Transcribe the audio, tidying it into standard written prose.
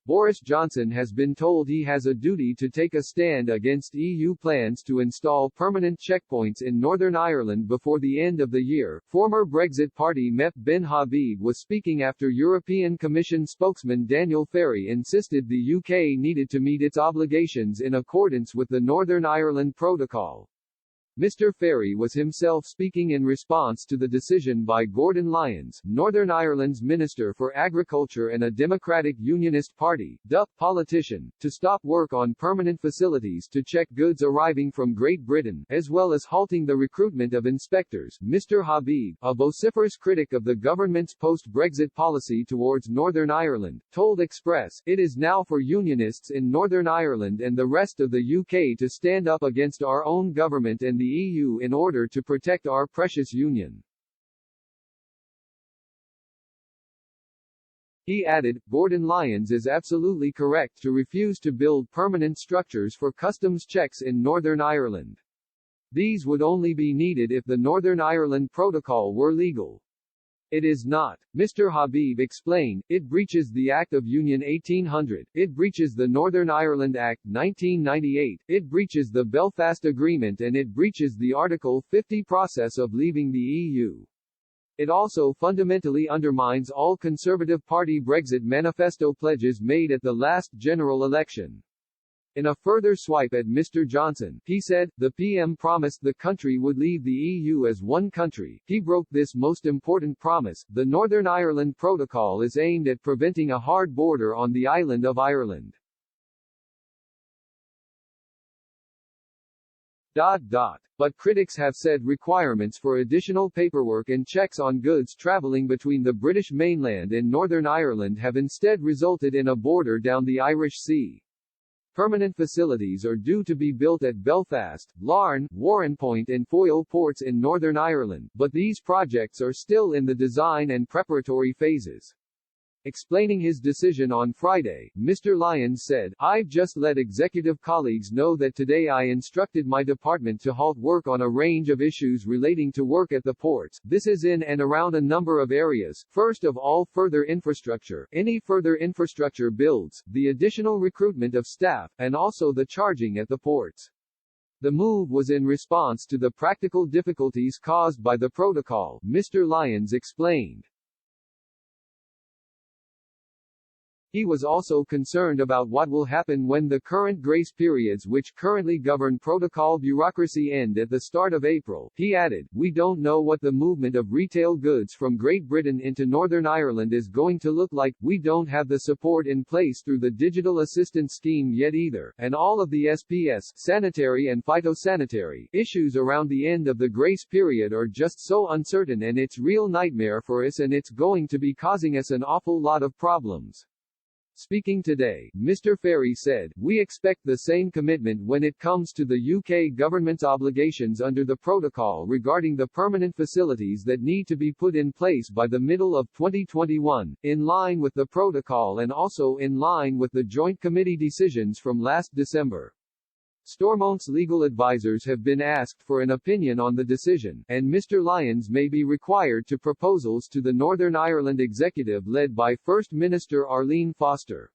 Boris Johnson has been told he has a duty to take a stand against EU plans to install permanent checkpoints in Northern Ireland before the end of the year. Former Brexit party MEP Ben Habib was speaking after European Commission spokesman Daniel Ferry insisted the UK needed to meet its obligations in accordance with the Northern Ireland Protocol. Mr. Ferry was himself speaking in response to the decision by Gordon Lyons, Northern Ireland's Minister for Agriculture and a Democratic Unionist Party (DUP) politician, to stop work on permanent facilities to check goods arriving from Great Britain, as well as halting the recruitment of inspectors. Mr. Habib, a vociferous critic of the government's post-Brexit policy towards Northern Ireland, told Express, "It is now for Unionists in Northern Ireland and the rest of the UK to stand up against our own government and the EU in order to protect our precious union." He added, Gordon Lyons is absolutely correct to refuse to build permanent structures for customs checks in Northern Ireland. These would only be needed if the Northern Ireland Protocol were legal. It is not. Mr. Habib explained, it breaches the Act of Union 1800, it breaches the Northern Ireland Act 1998, it breaches the Belfast Agreement and it breaches the Article 50 process of leaving the EU. It also fundamentally undermines all Conservative Party Brexit manifesto pledges made at the last general election. In a further swipe at Mr. Johnson, he said, the PM promised the country would leave the EU as one country. He broke this most important promise. The Northern Ireland Protocol is aimed at preventing a hard border on the island of Ireland. But critics have said requirements for additional paperwork and checks on goods travelling between the British mainland and Northern Ireland have instead resulted in a border down the Irish Sea. Permanent facilities are due to be built at Belfast, Larne, Warrenpoint and Foyle ports in Northern Ireland, but these projects are still in the design and preparatory phases. Explaining his decision on Friday, Mr. Lyons said, I've just let executive colleagues know that today I instructed my department to halt work on a range of issues relating to work at the ports. This is in and around a number of areas. First of all, further infrastructure, any further infrastructure builds, the additional recruitment of staff, and also the charging at the ports. The move was in response to the practical difficulties caused by the protocol, Mr. Lyons explained. He was also concerned about what will happen when the current grace periods which currently govern protocol bureaucracy end at the start of April. He added, we don't know what the movement of retail goods from Great Britain into Northern Ireland is going to look like, we don't have the support in place through the Digital Assistance Scheme yet either, and all of the SPS, sanitary and phytosanitary, issues around the end of the grace period are just so uncertain and it's real nightmare for us and it's going to be causing us an awful lot of problems. Speaking today, Mr. Ferry said, we expect the same commitment when it comes to the UK government's obligations under the protocol regarding the permanent facilities that need to be put in place by the middle of 2021, in line with the protocol and also in line with the Joint Committee decisions from last December. Stormont's legal advisors have been asked for an opinion on the decision, and Mr. Lyons may be required to proposals to the Northern Ireland Executive led by First Minister Arlene Foster.